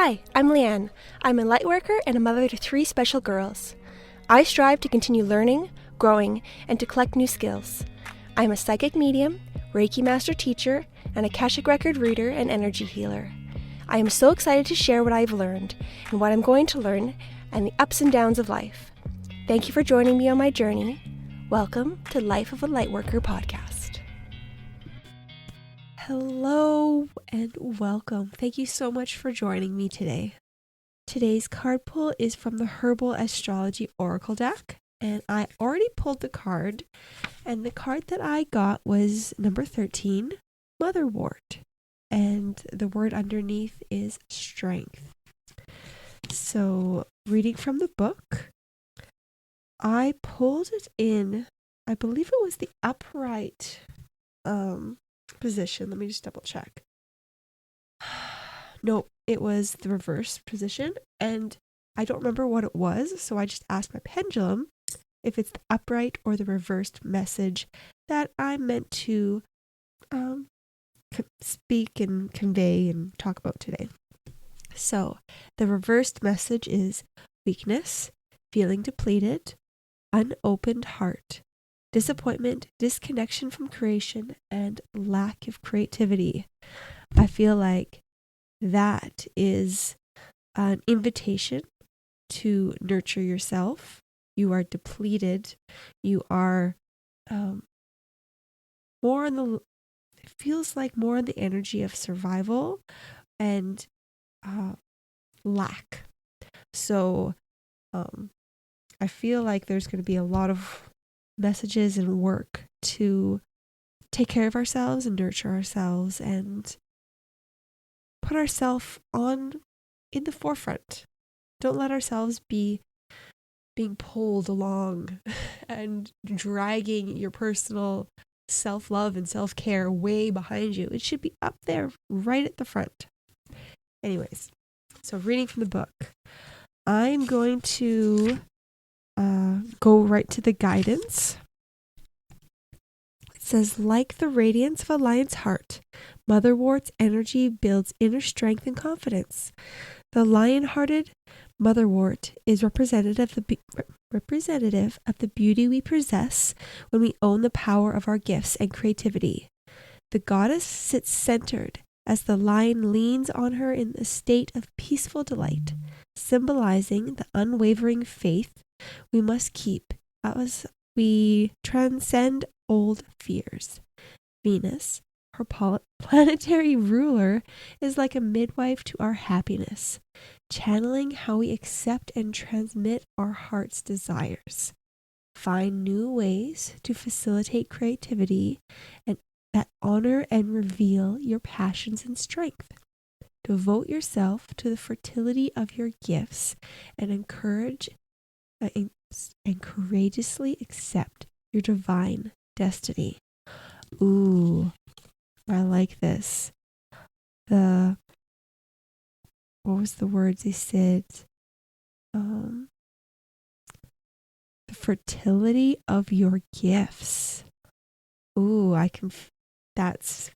Hi, I'm Leanne. I'm a lightworker and a mother to 3 special girls. I strive to continue learning, growing, and to collect new skills. I'm a psychic medium, Reiki master teacher, and Akashic record reader and energy healer. I am so excited to share what I've learned and what I'm going to learn and the ups and downs of life. Thank you for joining me on my journey. Welcome to Life of a Lightworker podcast. Hello and welcome. Thank you so much for joining me today. Today's card pull is from the Herbal Astrology Oracle deck, and I already pulled the card, and the card that I got was number 13, Motherwort, and the word underneath is strength. So, reading from the book, I pulled it in, I believe it was the upright position. Let me just double check. Nope, it was the reverse position, and I don't remember what it was, so I just asked my pendulum if it's the upright or the reversed message that I'm meant to speak and convey and talk about today. So the reversed message is weakness, feeling depleted, unopened heart, disappointment, disconnection from creation, and lack of creativity. I feel like that is an invitation to nurture yourself. You are depleted. You are more on the, it feels like more on the energy of survival and lack. So I feel like there's going to be a lot of messages and work to take care of ourselves and nurture ourselves and put ourselves on in the forefront. Don't let ourselves be being pulled along and dragging your personal self-love and self-care way behind you. It should be up there right at the front. Anyways, so reading from the book, I'm going to go right to the guidance. It says, like the radiance of a lion's heart, Motherwort's energy builds inner strength and confidence. The lion-hearted Motherwort is representative of the beauty we possess when we own the power of our gifts and creativity. The goddess sits centered as the lion leans on her in a state of peaceful delight, symbolizing the unwavering faith we must keep as we transcend old fears. Venus, her planetary ruler, is like a midwife to our happiness, channeling how we accept and transmit our heart's desires. Find new ways to facilitate creativity and that honor and reveal your passions and strength. Devote yourself to the fertility of your gifts and courageously accept your divine destiny. Ooh, I like this. What was the words he said? The fertility of your gifts. Ooh, that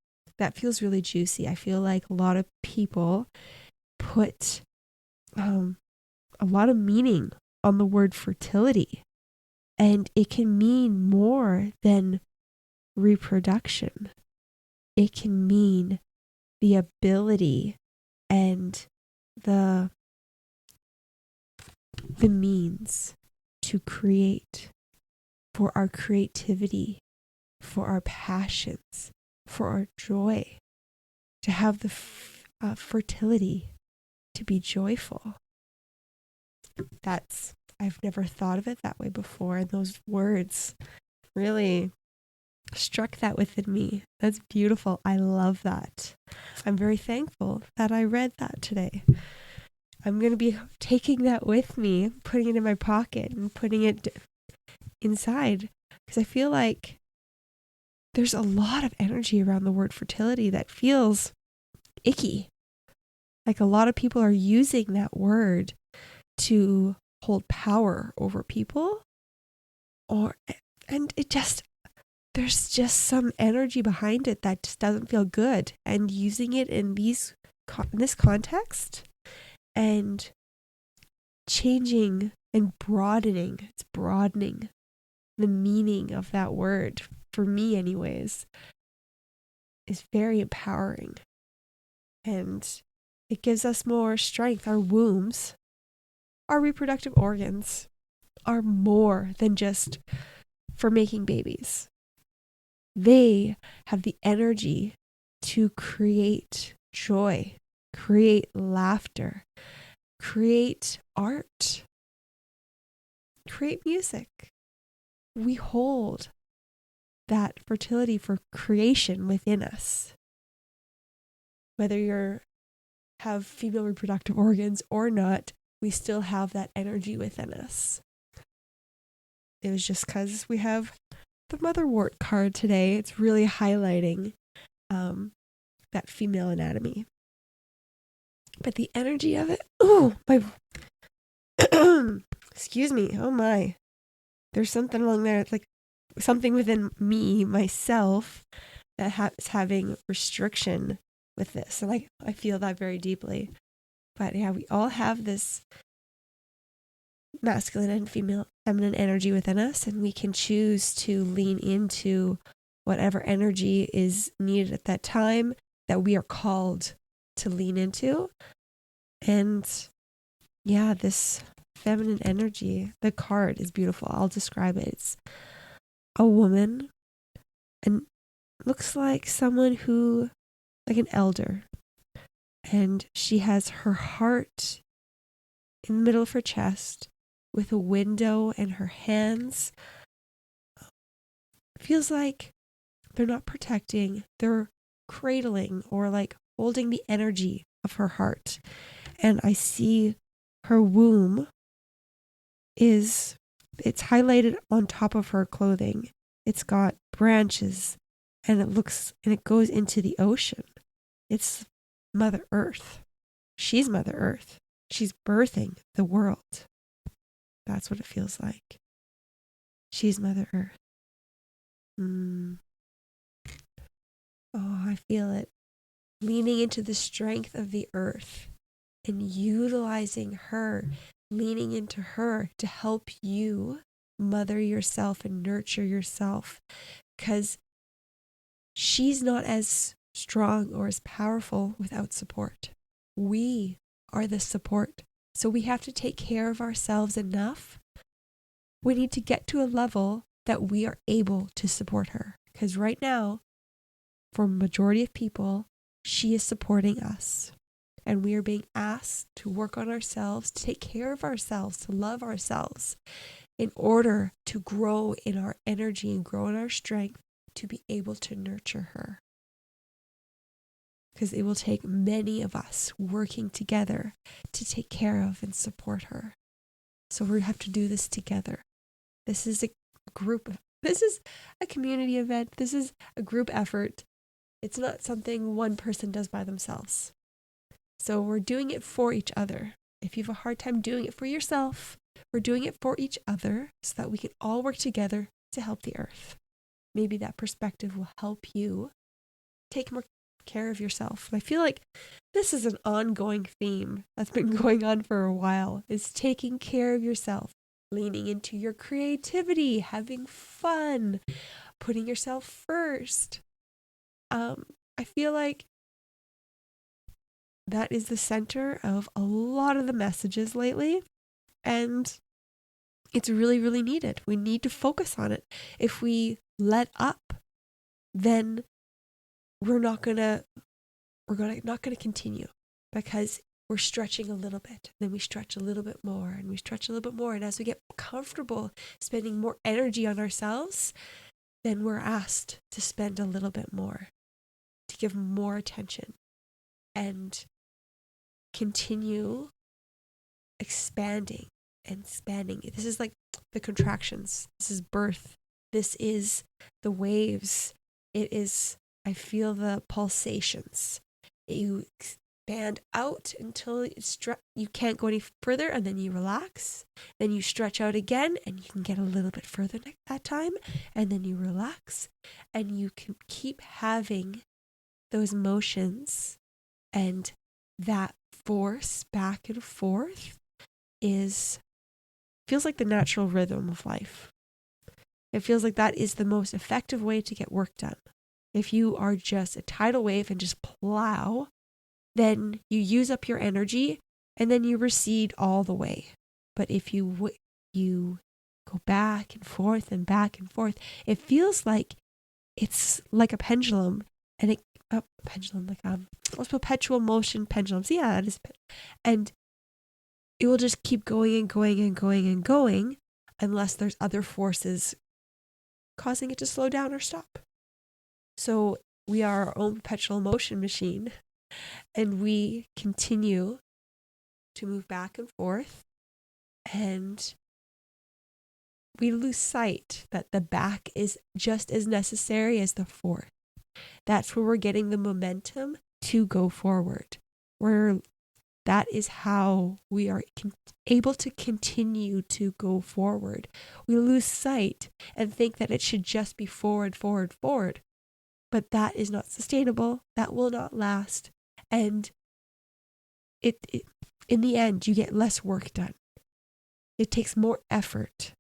feels really juicy. I feel like a lot of people put a lot of meaning on the word fertility, and it can mean more than reproduction. It can mean the ability and the means to create, for our creativity, for our passions, for our joy, to have the fertility to be joyful. I've never thought of it that way before, and those words really struck that within me. That's beautiful. I love that. I'm very thankful that I read that today. I'm going to be taking that with me, putting it in my pocket and putting it inside, because I feel like there's a lot of energy around the word fertility that feels icky. Like a lot of people are using that word to hold power over people, and there's just some energy behind it that just doesn't feel good. And using it in this context and changing and broadening. It's broadening the meaning of that word, for me anyways, is very empowering. And it gives us more strength. Our wombs, our reproductive organs are more than just for making babies. They have the energy to create joy, create laughter, create art, create music. We hold that fertility for creation within us. Whether you have female reproductive organs or not, we still have that energy within us. It was just because we have the Motherwort card today. It's really highlighting that female anatomy. But the energy of it, excuse me, oh my. There's something along there, it's like something within me, myself, that is having restriction with this. And I feel that very deeply. But yeah, we all have this masculine and feminine energy within us, and we can choose to lean into whatever energy is needed at that time that we are called to lean into. And yeah, this feminine energy, the card is beautiful. I'll describe it. It's a woman, and looks like someone who, like an elder, and she has her heart in the middle of her chest with a window in her hands. Feels like they're not protecting, they're cradling or like holding the energy of her heart. And I see her womb it's highlighted on top of her clothing. It's got branches, and it goes into the ocean. It's Mother Earth. She's Mother Earth. She's birthing the world. That's what it feels like. She's Mother Earth. Oh, I feel it. Leaning into the strength of the earth and utilizing her, leaning into her to help you mother yourself and nurture yourself, because she's not as strong or as powerful without support. We are the support. So we have to take care of ourselves enough. We need to get to a level that we are able to support her. Because right now, for a majority of people, she is supporting us. And we are being asked to work on ourselves, to take care of ourselves, to love ourselves in order to grow in our energy and grow in our strength to be able to nurture her. Because it will take many of us working together to take care of and support her. So we have to do this together. This is this is a community event. This is a group effort. It's not something one person does by themselves. So we're doing it for each other. If you have a hard time doing it for yourself, we're doing it for each other so that we can all work together to help the earth. Maybe that perspective will help you take more care of yourself. And I feel like this is an ongoing theme that's been going on for a while, is taking care of yourself, leaning into your creativity, having fun, putting yourself first. I feel like that is the center of a lot of the messages lately, and it's really, really needed. We need to focus on it. If we let up, then we're not gonna continue, because we're stretching a little bit, then we stretch a little bit more, and we stretch a little bit more, and as we get comfortable spending more energy on ourselves, then we're asked to spend a little bit more, to give more attention, and continue expanding and expanding. This is like the contractions. This is birth. This is the waves. It is, I feel the pulsations. You expand out until you can't go any further, and then you relax. Then you stretch out again, and you can get a little bit further that time, and then you relax, and you can keep having those motions and that force back and forth feels like the natural rhythm of life. It feels like that is the most effective way to get work done. If you are just a tidal wave and just plow, then you use up your energy and then you recede all the way. But if you go back and forth and back and forth, it feels like it's like a pendulum, and those perpetual motion pendulums. Yeah, that is. And it will just keep going and going and going and going unless there's other forces causing it to slow down or stop. So we are our own perpetual motion machine, and we continue to move back and forth, and we lose sight that the back is just as necessary as the forth. That's where we're getting the momentum to go forward. That is how we are able to continue to go forward. We lose sight and think that it should just be forward, forward, forward. But that is not sustainable. That will not last. And it in the end, you get less work done. It takes more effort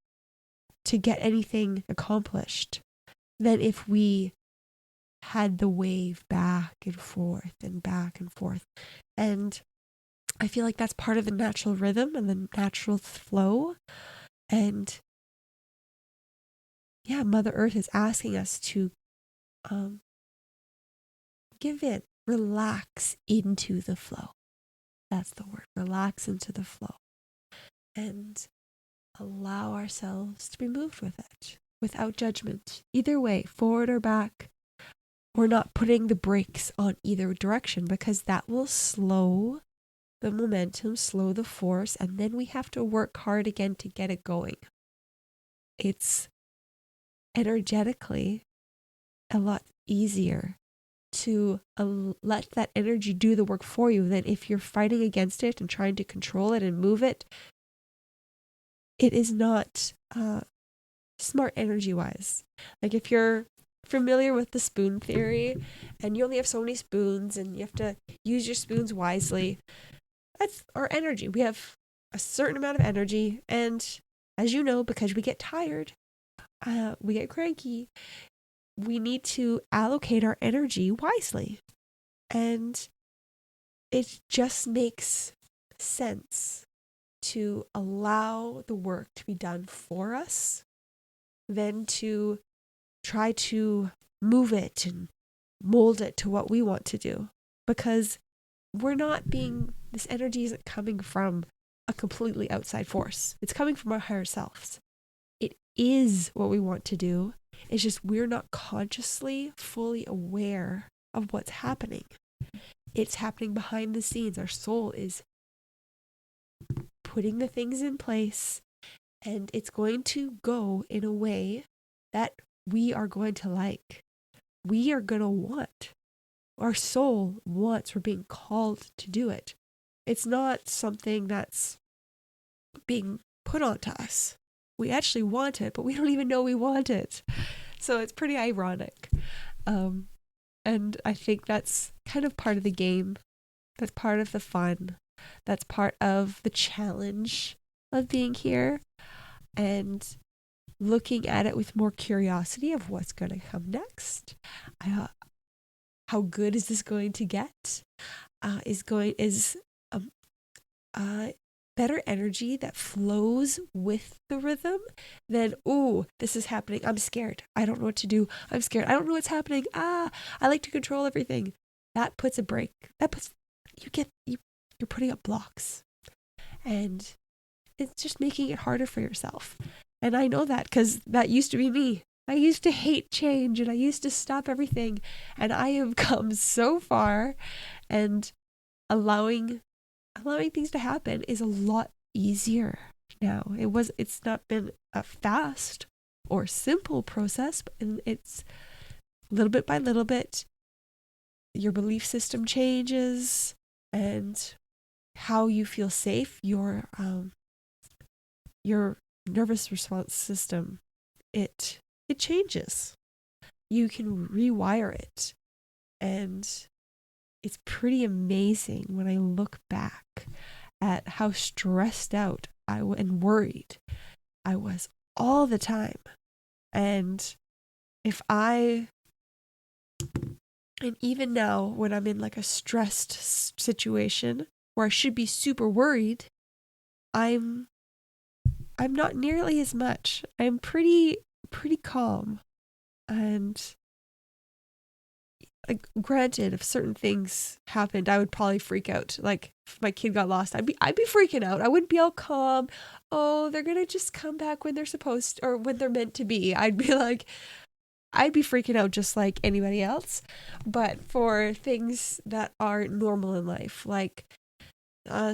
to get anything accomplished than if we had the wave back and forth and back and forth. And I feel like that's part of the natural rhythm and the natural flow. And yeah, Mother Earth is asking us to give in, relax into the flow. That's the word, relax into the flow. And allow ourselves to be moved with it without judgment. Either way, forward or back. We're not putting the brakes on either direction, because that will slow the momentum, slow the force, and then we have to work hard again to get it going. It's energetically a lot easier to let that energy do the work for you than if you're fighting against it and trying to control it and move it. It is not smart energy-wise. Like if you're familiar with the spoon theory and you only have so many spoons and you have to use your spoons wisely, that's our energy. We have a certain amount of energy, and as you know, because we get tired, we get cranky, we need to allocate our energy wisely. And it just makes sense to allow the work to be done for us than to try to move it and mold it to what we want to do. Because this energy isn't coming from a completely outside force. It's coming from our higher selves. It is what we want to do. It's just we're not consciously fully aware of what's happening. It's happening behind the scenes. Our soul is putting the things in place, and it's going to go in a way that we are going to like. We are going to want. Our soul wants, we're being called to do it. It's not something that's being put onto us. We actually want it, but we don't even know we want it. So it's pretty ironic. And I think that's kind of part of the game. That's part of the fun. That's part of the challenge of being here and looking at it with more curiosity of what's going to come next. How good is this going to get? Better energy that flows with the rhythm than, this is happening. I'm scared. I don't know what to do. I'm scared. I don't know what's happening. I like to control everything. That puts a break. You're putting up blocks, and it's just making it harder for yourself. And I know that because that used to be me. I used to hate change and I used to stop everything, and I have come so far, and allowing things to happen is a lot easier now. It's not been a fast or simple process, but it's little bit by little bit. Your belief system changes, and how you feel safe, your nervous response system, it changes. You can rewire it, and it's pretty amazing when I look back at how stressed out and worried I was all the time. And and even now when I'm in like a stressed situation where I should be super worried, I'm not nearly as much. I'm pretty calm. And granted, if certain things happened, I would probably freak out. Like if my kid got lost, I'd be freaking out. I wouldn't be all calm. Oh, they're gonna just come back when they're supposed or when they're meant to be. I'd be freaking out just like anybody else. But for things that are normal in life, like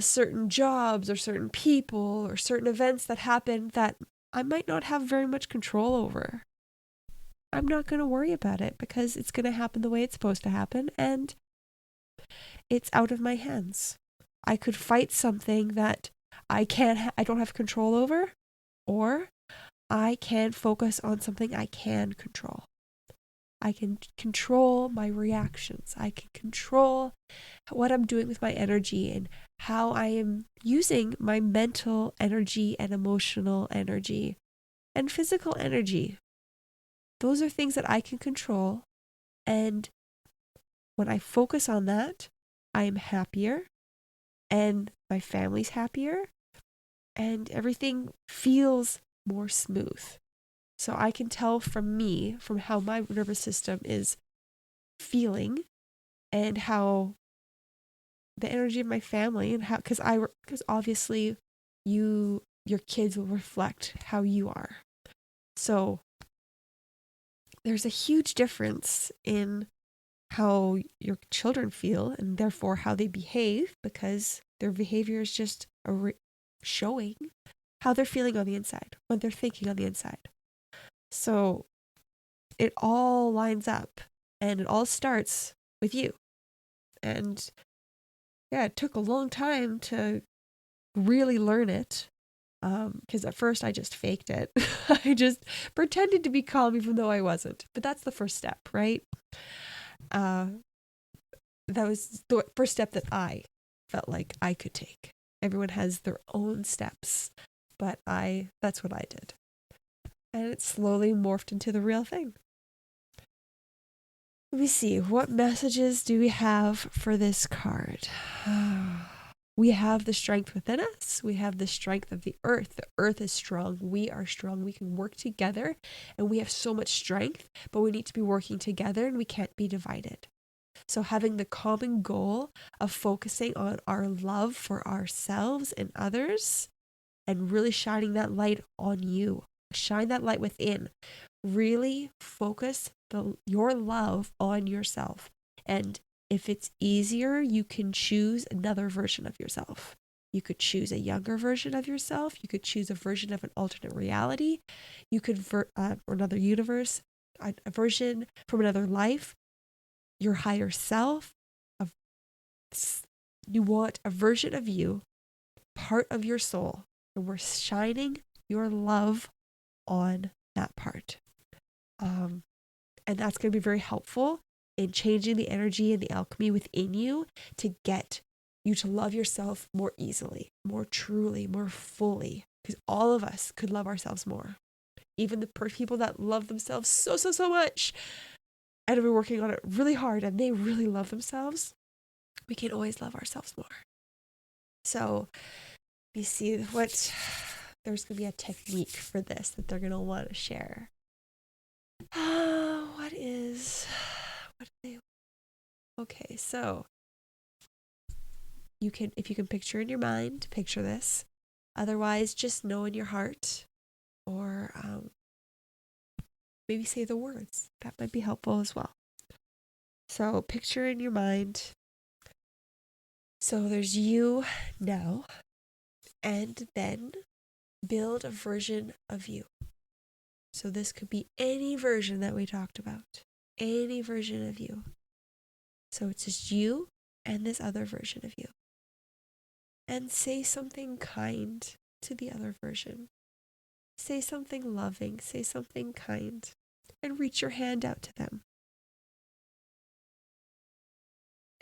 certain jobs or certain people or certain events that happen that I might not have very much control over, I'm not going to worry about it because it's going to happen the way it's supposed to happen, and it's out of my hands. I could fight something that I don't have control over, or I can focus on something I can control. I can control my reactions. I can control what I'm doing with my energy and how I am using my mental energy and emotional energy and physical energy. Those are things that I can control. And when I focus on that, I am happier and my family's happier and everything feels more smooth. So I can tell from how my nervous system is feeling and how the energy of my family and how, because obviously your kids will reflect how you are. So there's a huge difference in how your children feel and therefore how they behave, because their behavior is just showing how they're feeling on the inside, what they're thinking on the inside. So it all lines up and it all starts with you. And yeah, it took a long time to really learn it. Because at first I just faked it. I just pretended to be calm even though I wasn't. But that's the first step, right? That was the first step that I felt like I could take. Everyone has their own steps, but that's what I did. And it slowly morphed into the real thing. Let me see, what messages do we have for this card? We have the strength within us. We have the strength of the earth. The earth is strong. We are strong. We can work together and we have so much strength, but we need to be working together and we can't be divided. So having the common goal of focusing on our love for ourselves and others and really shining that light on you. Shine that light within. Really focus your love on yourself. And if it's easier, you can choose another version of yourself. You could choose a younger version of yourself. You could choose a version of an alternate reality. You could, or another universe, a version from another life, your higher self. You want a version of you, part of your soul. And we're shining your love on that part. And that's going to be very helpful in changing the energy and the alchemy within you to get you to love yourself more easily, more truly, more fully, because all of us could love ourselves more. Even the people that love themselves so much and have been working on it really hard and they really love themselves, we can always love ourselves more. So you see there's going to be a technique for this that they're going to want to share. Okay, so if you can picture in your mind, picture this. Otherwise, just know in your heart, or maybe say the words. That might be helpful as well. So picture in your mind. So there's you now, and then build a version of you. So this could be any version that we talked about, any version of you. So it's just you and this other version of you. And say something kind to the other version. Say something loving, say something kind, and reach your hand out to them.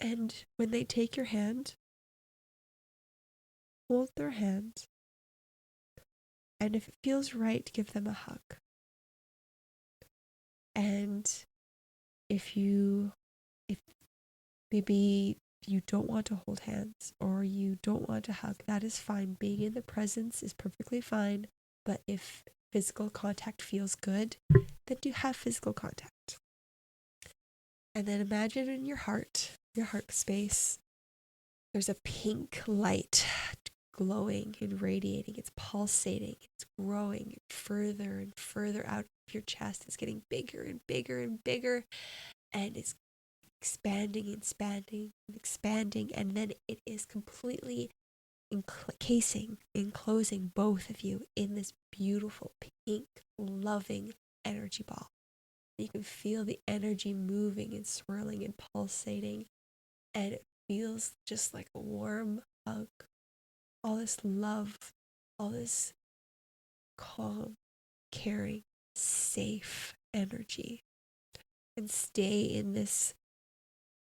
And when they take your hand, hold their hand. And if it feels right, give them a hug. And if maybe you don't want to hold hands or you don't want to hug, that is fine. Being in the presence is perfectly fine. But if physical contact feels good, then do have physical contact. And then imagine in your heart space, there's a pink light glowing and radiating. It's pulsating. It's growing further and further out of your chest. It's getting bigger and bigger and bigger. And it's expanding and expanding and expanding. And then it is completely enclosing both of you in this beautiful pink, loving energy ball. You can feel the energy moving and swirling and pulsating. And it feels just like a warm hug. All this love, all this calm, caring, safe energy. And stay in this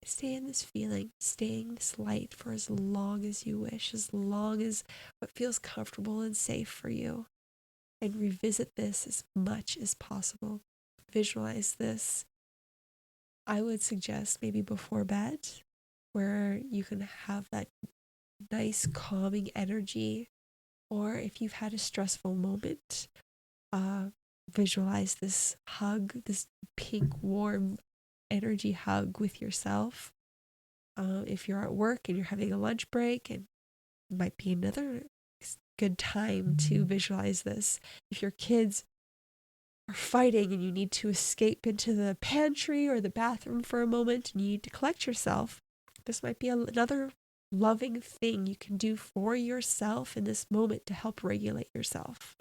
feeling, stay in this light for as long as you wish, as long as what feels comfortable and safe for you. And revisit this as much as possible. Visualize this. I would suggest maybe before bed, where you can have that nice calming energy, or if you've had a stressful moment, visualize this hug, this pink warm energy hug with yourself. If you're at work and you're having a lunch break, and it might be another good time to visualize this. If your kids are fighting and you need to escape into the pantry or the bathroom for a moment and you need to collect yourself, this might be another loving thing you can do for yourself in this moment to help regulate yourself.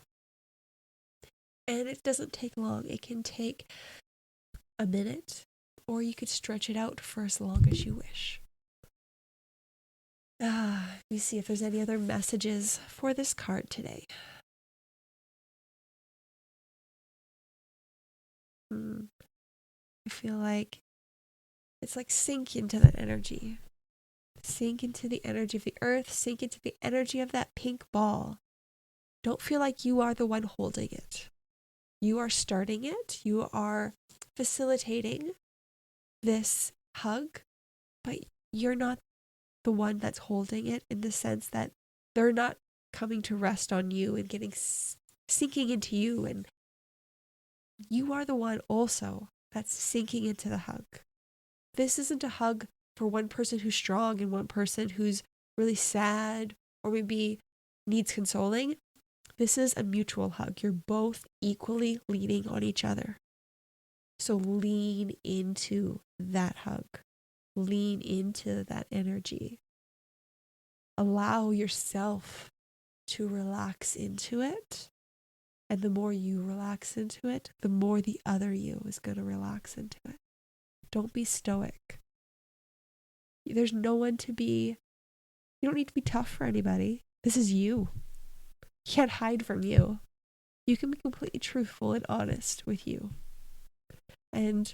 And it doesn't take long. It can take a minute, or you could stretch it out for as long as you wish. Let me see if there's any other messages for this card today. I feel like it's like sink into that energy. Sink into the energy of the earth. Sink into the energy of that pink ball. Don't feel like you are the one holding it. You are starting it. You are facilitating this hug, but you're not the one that's holding it, in the sense that they're not coming to rest on you and sinking into you, and you are the one also that's sinking into the hug. This isn't a hug for one person who's strong and one person who's really sad or maybe needs consoling. This is a mutual hug. You're both equally leaning on each other. So lean into that hug. Lean into that energy. Allow yourself to relax into it. And the more you relax into it, the more the other you is going to relax into it. Don't be stoic. There's no one to be. You don't need to be tough for anybody. This is you. You can't hide from you. You can be completely truthful and honest with you. And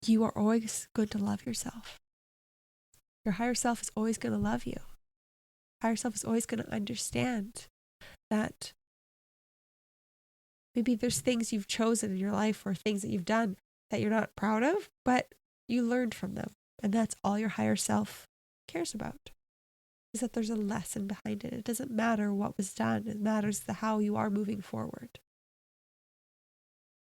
you are always going to love yourself. Your higher self is always going to love you. Higher self is always going to understand that maybe there's things you've chosen in your life or things that you've done that you're not proud of, but you learned from them. And that's all your higher self cares about, is that there's a lesson behind it. It doesn't matter what was done. It matters how you are moving forward.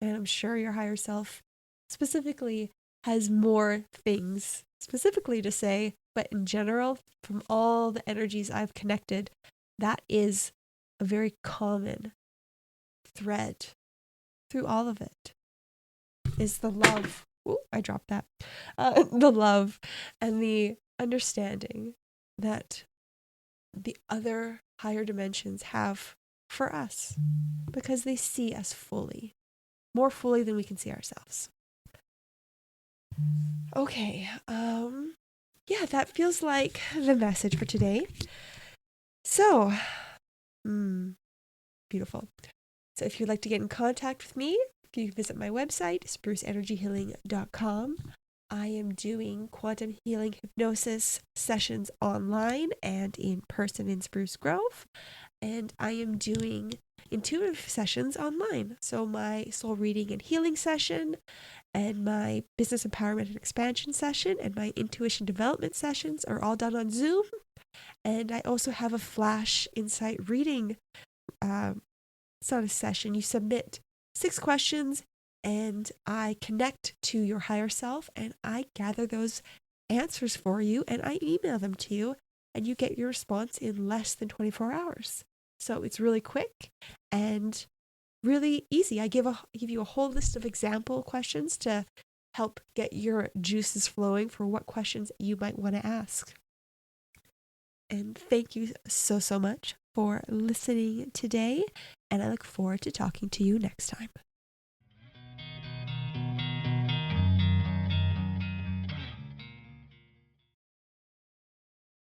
And I'm sure your higher self specifically has more things specifically to say, but in general, from all the energies I've connected, that is a very common thread through all of it, is the love. Ooh, I dropped that. The love and the understanding that the other higher dimensions have for us, because they see us fully, more fully than we can see ourselves. Okay, yeah, that feels like the message for today. So, beautiful. So if you'd like to get in contact with me, you can visit my website, spruceenergyhealing.com. I am doing quantum healing hypnosis sessions online and in person in Spruce Grove. And I am doing intuitive sessions online. So my soul reading and healing session, and my business empowerment and expansion session, and my intuition development sessions are all done on Zoom. And I also have a flash insight reading. It's not a session. You submit 6 questions, and I connect to your higher self, and I gather those answers for you, and I email them to you, and you get your response in less than 24 hours. So it's really quick and really easy. I give you a whole list of example questions to help get your juices flowing for what questions you might want to ask. And thank you so much for listening today, and I look forward to talking to you next time.